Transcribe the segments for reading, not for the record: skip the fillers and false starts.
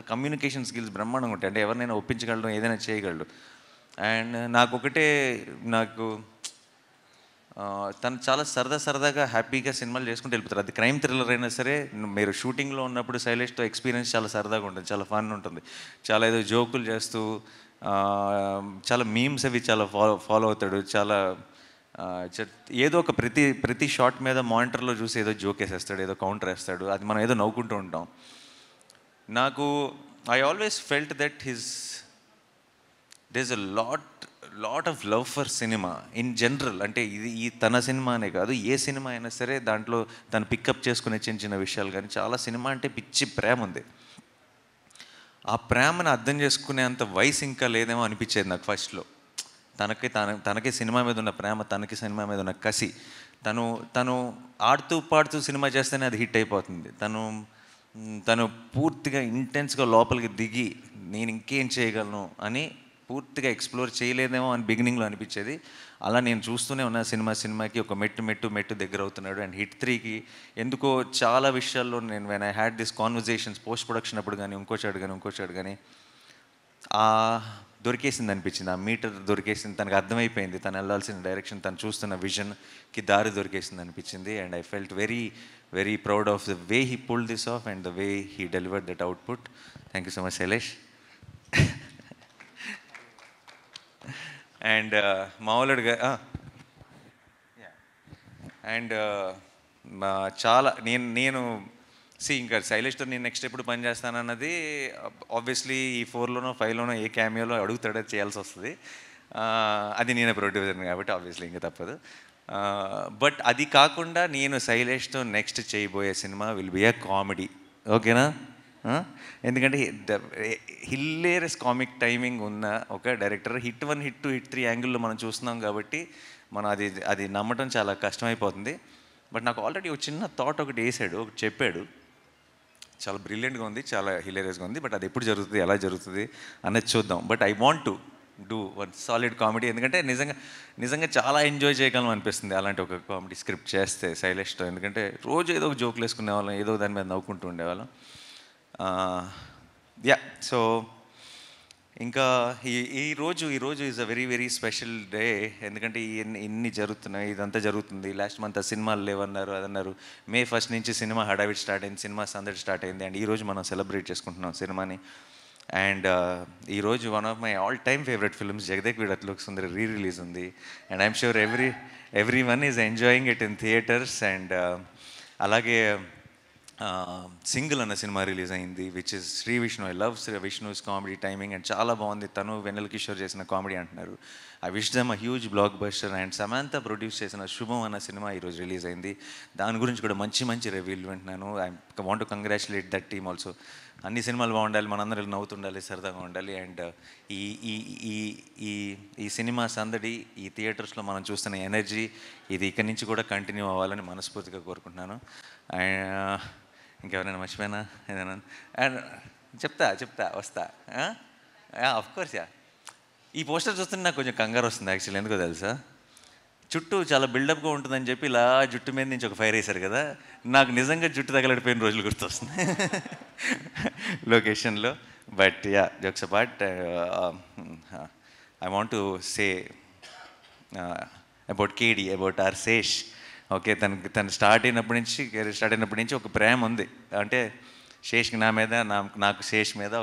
చాలా communication skills బ్రహ్మాండంగా ఉంటాయి. అంటే ఎవరినైనా ఒప్పించగలడు, ఏదైనా చేయగలడు. అండ్ నాకు తను చాలా సరదాగా హ్యాపీగా సినిమాలు చేసుకుంటూ వెళ్ళిపోతారు. అది క్రైమ్ థ్రిల్లర్ అయినా సరే, మీరు షూటింగ్లో ఉన్నప్పుడు శైలేష్తో ఎక్స్పీరియన్స్ చాలా సరదాగా ఉంటుంది, చాలా ఫన్ ఉంటుంది. చాలా ఏదో జోకులు చేస్తూ చాలా మీమ్స్ అవి చాలా ఫాలో అవుతాడు. చాలా ఏదో ఒక ప్రతి షాట్ మీద మానిటర్లో చూసి ఏదో జోక్ వేసేస్తాడు, ఏదో కౌంటర్ వేస్తాడు. అది మనం ఏదో నవ్వుకుంటూ ఉంటాం. నాకు I always felt that there is a lot of love for cinema in general. అంటే ఈ తన సినిమా అనే కాదు, ఏ సినిమా అయినా సరే దాంట్లో తను పికప్ చేసుకునే చిన్న విషయాలు కానీ చాలా సినిమా అంటే పిచ్చి ప్రేమ ఉంది. ఆ ప్రేమను అర్థం చేసుకునే అంత వయసు ఇంకా లేదేమో అనిపించేది నాకు ఫస్ట్లో. తనకి సినిమా మీద ఉన్న ప్రేమ, తనకి సినిమా మీద ఉన్న కసి. తను ఆడుతూ పాడుతూ సినిమా చేస్తేనే అది హిట్ అయిపోతుంది. తను పూర్తిగా ఇంటెన్స్గా లోపలికి దిగి నేను ఇంకేం చేయగలను అని పూర్తిగా ఎక్స్ప్లోర్ చేయలేదేమో అని బిగినింగ్లో అనిపించేది. అలా నేను చూస్తూనే ఉన్న సినిమాకి ఒక మెట్టు దగ్గర అవుతున్నాడు. అండ్ హిట్ 3కి ఎందుకో చాలా విషయాల్లో నేను when I had this conversations post production అప్పుడు కానీ ఇంకోచాడు కానీ దొరికేసింది అనిపించింది. ఆ మీటర్ దొరికేసింది, తనకు అర్థమైపోయింది తను వెళ్ళాల్సిన డైరెక్షన్, తను చూస్తున్న విజన్కి దారి దొరికేసింది అనిపించింది. And I felt very proud of the way he pulled this of and the way he delivered that output. Thank you so much Shailesh. And మామూలుగా అండ్ చాలా నేను ఇంకా శైలేష్తో నేను నెక్స్ట్ ఎప్పుడు పని చేస్తానన్నది ఆబ్వియస్లీ ఈ 4లోనో 5లోనో ఏ క్యామియోలో అడుగుతాడో చేయాల్సి వస్తుంది. అది నేనే ప్రొడ్యూసర్ని కాబట్టి ఆబ్వియస్లీ ఇంకా తప్పదు. బట్ అది కాకుండా నేను శైలేష్తో నెక్స్ట్ చేయబోయే cinema will be A comedy. ఓకేనా? ఎందుకంటే హిల్లేరియస్ కామిక్ టైమింగ్ ఉన్న ఒక డైరెక్టర్. హిట్ 1, హిట్ 2, హిట్ 3 యాంగిల్లో మనం చూస్తున్నాం కాబట్టి మనం అది నమ్మటం చాలా కష్టమైపోతుంది. బట్ నాకు ఆల్రెడీ ఒక చిన్న థాట్ ఒకటి చెప్పాడు. చాలా బ్రిలియంట్గా ఉంది, చాలా హిలేరియస్గా ఉంది. బట్ అది ఎప్పుడు జరుగుతుంది, ఎలా జరుగుతుంది అనేది చూద్దాం. But I want to do one solid comedy. ఎందుకంటే నిజంగా చాలా ఎంజాయ్ చేయగలం అనిపిస్తుంది అలాంటి ఒక కామెడీ స్క్రిప్ట్ చేస్తే శైలేష్తో. ఎందుకంటే రోజు ఏదో ఒక జోకులు వేసుకునే వాళ్ళం, ఏదో దాని మీద నవ్వుకుంటూ ఉండేవాళ్ళం. సో ఇంకా ఈరోజు is a very special day. ఎందుకంటే ఇన్ని జరుగుతున్నాయి, ఇదంతా జరుగుతుంది. లాస్ట్ మంత్ ఆ సినిమాలు లేవన్నారు, అదన్నారు. May 1 నుంచి సినిమా హడావిడి స్టార్ట్ అయింది, సినిమా సందడి స్టార్ట్ అయింది. అండ్ ఈరోజు మనం సెలబ్రేట్ చేసుకుంటున్నాం సినిమాని. అండ్ ఈరోజు one of my all time favourite films Jagadek Veerudu Athiloka Sundari release ఉంది. And I'm sure everyone is enjoying it in theatres. And అలాగే సింగిల్ అన్న సినిమా రిలీజ్ అయింది, which is Sree Vishnu. I love Sree Vishnu's comedy timing and చాలా బాగుంది. తను వెన్నెల కిషోర్ చేసిన కామెడీ అంటున్నారు. I wish them a huge blockbuster. And Samantha produce చేసిన శుభం అన్న సినిమా ఈరోజు రిలీజ్ అయింది. దాని గురించి కూడా మంచి రివ్యూలు వింటున్నాను. I want to congratulate that team also. అన్ని సినిమాలు బాగుండాలి, మనందరూ నవ్వుతుండాలి, సరదాగా ఉండాలి. అండ్ ఈ సినిమా సందడి, ఈ థియేటర్స్లో మనం చూస్తున్న ఎనర్జీ, ఇది ఇక్కడి నుంచి కూడా కంటిన్యూ అవ్వాలని మనస్ఫూర్తిగా కోరుకుంటున్నాను. అండ్ ఇంకెవరైనా మర్చిపోయినా ఏదైనా అండ్ చెప్తా వస్తా. అఫ్కోర్స్ ఈ పోస్టర్ చూస్తుంటే నాకు కొంచెం కంగారు వస్తుంది యాక్చువల్లీ. ఎందుకో తెలుసా? చుట్టూ చాలా బిల్డప్గా ఉంటుందని చెప్పి ఇలా జుట్టు మీద నుంచి ఒక ఫైర్ వేశారు కదా, నాకు నిజంగా జుట్టు తగలడిపోయిన రోజులు గుర్తొస్తుంది లొకేషన్లో. But jokes apart, I want to say about Kedi, about R Sesh. Okay, తను స్టార్ట్ అయినప్పటి నుంచి ఒక ప్రేమ ఉంది. అంటే శేష్కి నా మీద, నాకు శేష్ మీద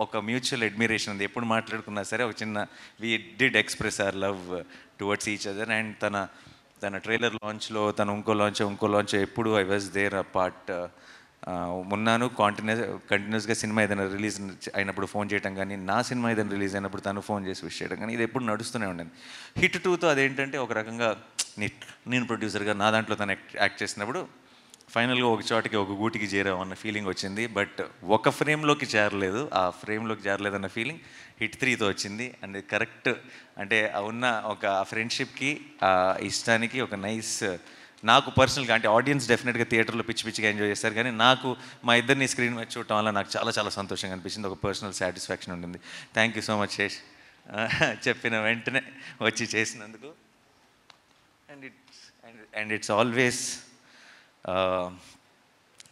ఒక మ్యూచువల్ అడ్మిరేషన్ ఉంది. ఎప్పుడు మాట్లాడుకున్నా సరే ఒక చిన్న we did express our love towards each other. And తన ట్రైలర్ లాంచ్లో, ఇంకో లాంచ్ ఎప్పుడు I was there a part ఉన్నాను. కంటిన్యూస్గా సినిమా ఏదైనా రిలీజ్ అయినప్పుడు ఫోన్ చేయడం కానీ, నా సినిమా ఏదైనా రిలీజ్ అయినప్పుడు తను ఫోన్ చేసి విష్ చేయడం కానీ, ఇది ఎప్పుడు నడుస్తూనే ఉండేది. హిట్ 2తో అదేంటంటే ఒక రకంగా నేను ప్రొడ్యూసర్గా నా దాంట్లో తను యాక్ట్ చేసినప్పుడు ఫైనల్గా ఒక చోటికి, ఒక గూటికి చేరామన్న ఫీలింగ్ వచ్చింది. బట్ ఒక ఫ్రేమ్లోకి చేరలేదు, ఆ ఫ్రేమ్లోకి చేరలేదన్న ఫీలింగ్ హిట్ 3తో వచ్చింది. అండ్ కరెక్ట్ అంటే ఉన్న ఒక ఫ్రెండ్షిప్కి, ఇష్టానికి ఒక నైస్, నాకు పర్సనల్గా అంటే ఆడియన్స్ డెఫినెట్గా థియేటర్లో పిచ్చిగా ఎంజాయ్ చేస్తారు, కానీ నాకు మా ఇద్దరిని స్క్రీన్ మీద చూడటం వల్ల నాకు చాలా సంతోషంగా అనిపించింది. ఒక పర్సనల్ సాటిస్ఫాక్షన్ ఉండింది. Thank you so much Sesh, చెప్పిన వెంటనే వచ్చి చేసినందుకు. And it's always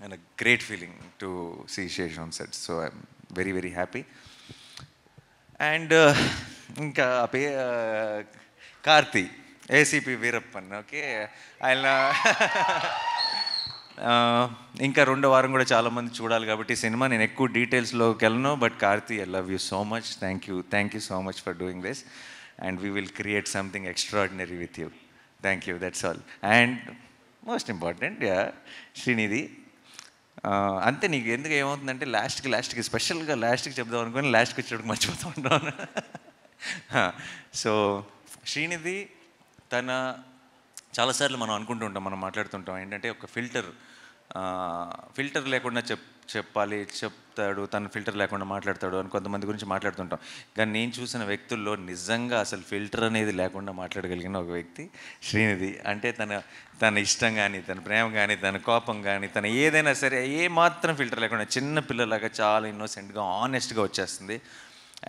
and a great feeling to see Shesh on set. So I'm very very happy. And ఇంకా కార్తీ, ఏసీపీ వీరప్పన్. ఓకే, ఆయన ఇంకా రెండో వారం కూడా చాలామంది చూడాలి కాబట్టి సినిమా నేను ఎక్కువ డీటెయిల్స్లోకి వెళ్ళను. But Karthi, I love you so much. Thank you so much for doing this and we will create something extraordinary with you. Thank you, that's all. And most important, Srinidhi. అంతే, నీకు ఎందుకు ఏమవుతుందంటే లాస్ట్కి స్పెషల్గా లాస్ట్కి చెప్దాం అనుకుని లాస్ట్కి వచ్చేటప్పుడు మర్చిపోతూ ఉంటాను. సో శ్రీనిధి తన చాలాసార్లు మనం అనుకుంటూ ఉంటాం, మనం మాట్లాడుతుంటాం ఏంటంటే ఒక ఫిల్టర్ లేకుండా చెప్తాడు, తను ఫిల్టర్ లేకుండా మాట్లాడతాడు అని కొంతమంది గురించి మాట్లాడుతుంటాం. కానీ నేను చూసిన వ్యక్తుల్లో నిజంగా అసలు ఫిల్టర్ అనేది లేకుండా మాట్లాడగలిగిన ఒక వ్యక్తి శ్రీనిధి. అంటే తన ఇష్టం కానీ, తన ప్రేమ కానీ, తన కోపం కానీ, తన ఏదైనా సరే ఏ మాత్రం ఫిల్టర్ లేకుండా చిన్న పిల్లలాగా చాలా ఇన్నోసెంట్గా ఆనెస్ట్గా వచ్చేస్తుంది.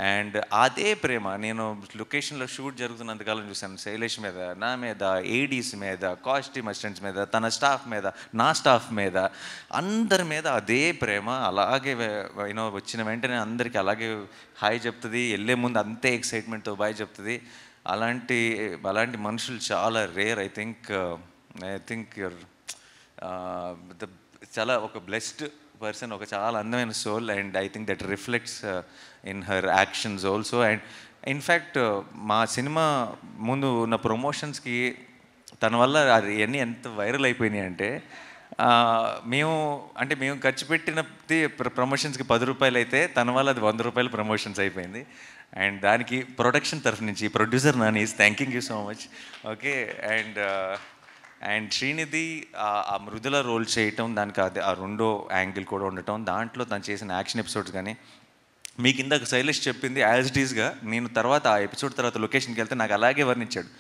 అండ్ అదే ప్రేమ నేను లొకేషన్లో షూట్ జరుగుతున్నంతకాలం చూశాను. శైలేష్ మీద, నా మీద, ఏడీస్ మీద, కాస్ట్యూమ్ అసిస్టెంట్స్ మీద, తన స్టాఫ్ మీద, నా స్టాఫ్ మీద, అందరి మీద అదే ప్రేమ. అలాగే వచ్చిన వెంటనే అందరికీ అలాగే హాయ్ చెప్తుంది, వెళ్ళే ముందు అంతే ఎక్సైట్మెంట్తో బాయ్ చెప్తుంది. అలాంటి మనుషులు చాలా రేర్. ఐ థింక్ యూర్ చాలా ఒక బ్లెస్డ్ పర్సన్, ఒక చాలా అందమైన soul. And I think that reflects in her actions also. And in fact మా సినిమా ముందు ఉన్న ప్రమోషన్స్కి తన వల్ల అవన్నీ ఎంత వైరల్ అయిపోయినాయి అంటే మేము ఖర్చు పెట్టినది ప్రమోషన్స్కి 10 రూపాయలు అయితే తన వల్ల అది 100 రూపాయలు ప్రమోషన్స్ అయిపోయింది. అండ్ దానికి ప్రొడక్షన్ తరఫు నుంచి producer Nani is thanking you so much. Okay, and Srinidhi ఆ మృదుల రోల్ చేయటం, దానికి అది ఆ రెండో యాంగిల్ కూడా ఉండటం, దాంట్లో తను చేసిన యాక్షన్ ఎపిసోడ్స్ కానీ, మీకు ఇందాక శైలేష్ చెప్పింది యాజ్ ఇట్ ఈస్గా నేను తర్వాత ఆ ఎపిసోడ్ తర్వాత లొకేషన్కి వెళ్తే నాకు అలాగే వర్ణించాడు.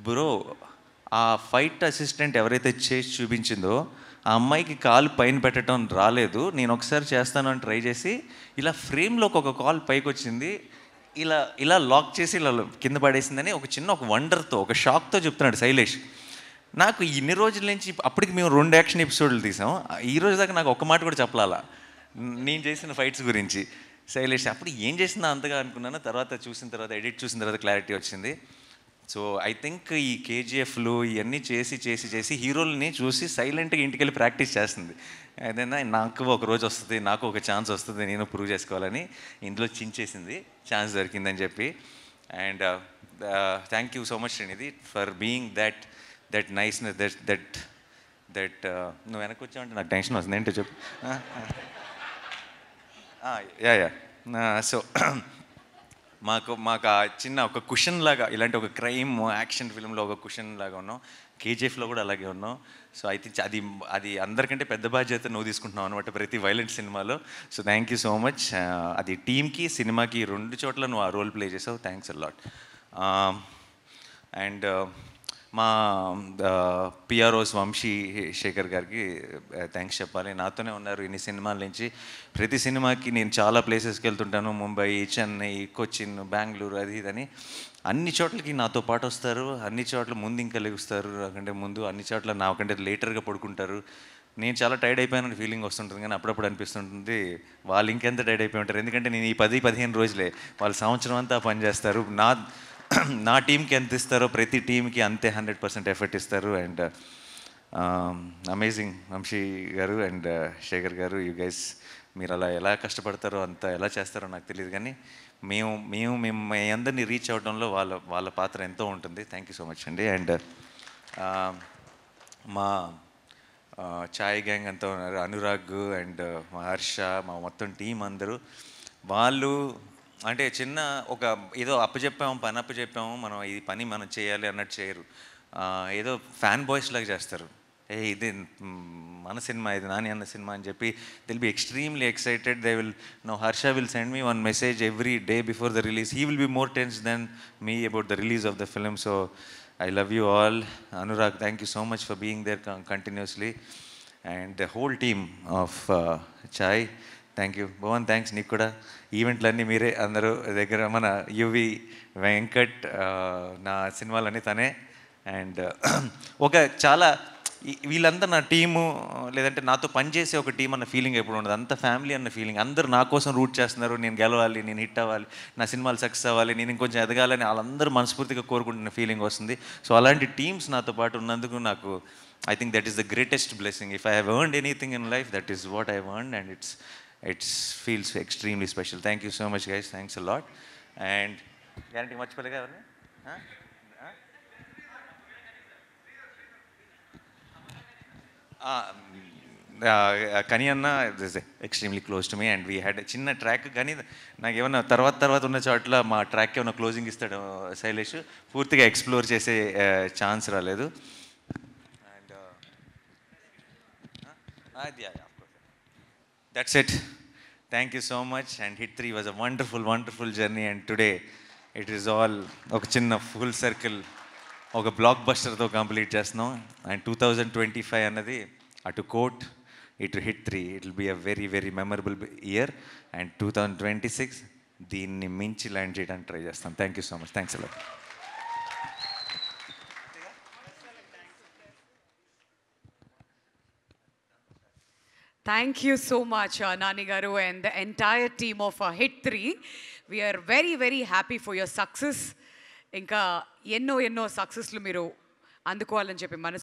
బ్రో, ఆ ఫైట్ అసిస్టెంట్ ఎవరైతే చేసి చూపించిందో ఆ అమ్మాయికి కాలు పైన పెట్టడం రాలేదు, నేను ఒకసారి చేస్తాను అని ట్రై చేసి ఇలా ఫ్రేమ్లోకి ఒక కాల్ పైకి వచ్చింది, ఇలా లాక్ చేసి ఇలా కింద పడేసిందని ఒక వండర్తో, ఒక షాక్తో చెప్తున్నాడు శైలేష్. నాకు ఇన్ని రోజుల నుంచి, అప్పటికి మేము 2 యాక్షన్ ఎపిసోడ్లు తీసాం, ఈ రోజు దాకా నాకు ఒక మాట కూడా చెప్పాలా నేను చేసిన ఫైట్స్ గురించి. శైలేష్ అప్పుడు ఏం చేసిందా అంతగా అనుకున్నాను, తర్వాత ఎడిట్ చూసిన తర్వాత క్లారిటీ వచ్చింది. సో ఐ థింక్ ఈ కేజీఎఫ్లు ఇవన్నీ చేసి హీరోలని చూసి సైలెంట్గా ఇంటికి వెళ్ళి ప్రాక్టీస్ చేస్తుంది. ఏదైనా నాకు ఒక రోజు వస్తుంది, నాకు ఒక ఛాన్స్ వస్తుంది, నేను ప్రూవ్ చేసుకోవాలని ఇందులో చించేసింది, ఛాన్స్ దొరికిందని చెప్పి. And thank you so much Srinidhi for being that niceness, that నువ్వు వెనక్కి వచ్చావంటే నాకు టెన్షన్ వస్తుంది. ఏంటో చెప్పు. యా సో మాకు ఆ చిన్న ఒక కుషన్ లాగా, ఇలాంటి ఒక క్రైమ్ యాక్షన్ ఫిల్మ్లో ఒక కుషన్ లాగా ఉన్నాం, కేజీఎఫ్లో కూడా అలాగే ఉన్నాం. సో ఐ థింక్ అది అందరికంటే పెద్ద బాధ్యత నువ్వు తీసుకుంటున్నావు అనమాట ప్రతి వైలెంట్ సినిమాలో. So thank you so much. అది టీమ్కి, సినిమాకి 2 చోట్ల నువ్వు ఆ రోల్ ప్లే చేసావు. Thanks a lot. అండ్ మా పిఆర్ఓస్ వంశీ శేఖర్ గారికి థ్యాంక్స్ చెప్పాలి. నాతోనే ఉన్నారు ఇన్ని సినిమాల నుంచి. ప్రతి సినిమాకి నేను చాలా ప్లేసెస్కి వెళ్తుంటాను, ముంబై, చెన్నై, కొచ్చిన్, బెంగళూరు, అది ఇదని. అన్ని చోట్లకి నాతో పాటు వస్తారు, అన్ని చోట్ల ముందు ఇంకా లెగుస్తారు, నాకంటే ముందు అన్ని చోట్ల నాకంటే లేటర్గా పడుకుంటారు. నేను చాలా టైర్డ్ అయిపోయానని ఫీలింగ్ వస్తుంటుంది, కానీ అప్పుడప్పుడు అనిపిస్తుంటుంది వాళ్ళు ఇంకెంత టైర్డ్ అయిపోయి ఉంటారు. ఎందుకంటే నేను ఈ 10-15 రోజులే, వాళ్ళు సంవత్సరం అంతా పనిచేస్తారు. నా టీంకి ఎంత ఇస్తారో ప్రతి టీంకి అంతే 100% ఎఫర్ట్ ఇస్తారు. అండ్ అమేజింగ్ వంశీ గారు అండ్ శేఖర్ గారు, యూ గైస్, మీరు అలా ఎలా కష్టపడతారో, అంత ఎలా చేస్తారో నాకు తెలియదు, కానీ మేము మీ అందరినీ రీచ్ అవ్వడంలో వాళ్ళ పాత్ర ఎంతో ఉంటుంది. థ్యాంక్ యూ సో మచ్ అండి. అండ్ మా ఛాయ్ గ్యాంగ్ అంతా ఉన్నారు, అనురాగ్ అండ్ మా హర్ష, మా మొత్తం టీం అందరూ, వాళ్ళు అంటే చిన్న ఒక ఏదో పని అప్పచెప్పాము, ఈ పని మనం చేయాలి అన్నట్టు చేయరు. ఏదో ఫ్యాన్ బాయ్స్ లాగా చేస్తారు. ఇది మన సినిమా, ఇది నాని అన్న సినిమా అని చెప్పి will be extremely excited. Harsha will send me 1 message every day before the release. He will be more tense than me about the release of the film. So I love you all. Anurag, thank you so much for being there continuously. And the whole team of Chai, thank you. Bhuvan, thanks నీకు కూడా. ఈవెంట్లన్నీ మీరే అందరూ దగ్గర, మన UV Venkat, నా సినిమాలన్నీ తనే. And ఒక చాలా వీళ్ళంతా నా టీము, లేదంటే నాతో పనిచేసే ఒక టీం అన్న ఫీలింగ్ ఎప్పుడు ఉండదు. అంత ఫ్యామిలీ అన్న ఫీలింగ్. అందరూ నా కోసం రూట్ చేస్తున్నారు, నేను గెలవాలి, నేను హిట్ అవ్వాలి, నా సినిమాలు సక్సెస్ అవ్వాలి, నేను ఇంకొంచెం ఎదగాలని వాళ్ళందరూ మనస్ఫూర్తిగా కోరుకుంటున్న ఫీలింగ్ వస్తుంది. సో అలాంటి టీమ్స్ నాతో పాటు ఉన్నందుకు నాకు I think that is the greatest blessing. If I have earned anything in life, that is what I earned, and it's feels extremely special. Thank you so much guys, thanks a lot. And guarantee మర్చిపోలేగా ఎవరిని? కని అన్న is extremely close to me, and we had చిన్న track. కానీ నాకు ఏమన్నా తర్వాత ఉన్న చోట్ల మా ట్రాక్ ఏమైనా క్లోజింగ్ ఇస్తాడు శైలేష్, పూర్తిగా ఎక్స్ప్లోర్ చేసే ఛాన్స్ రాలేదు. And that's it. Thank you so much. And hit 3 was a wonderful journey, and today it is all ఒక చిన్న ఫుల్ సర్కిల్, ఒక బ్లాక్ బస్టర్తో కంప్లీట్ చేస్తున్నాం. అండ్ 2025 అన్నది అటు కోట్, ఇటు hit 3, it will be a very memorable year. And 2026 దీన్ని మించి land చేయడానికి ట్రై చేస్తాం. Thank you so much. Thanks a lot. Thank you so much, Nani Garu and the entire team of Hit 3. We are very happy for your success. ఇంకా ఎన్నో సక్సెస్లు మీరు అందుకోవాలని చెప్పి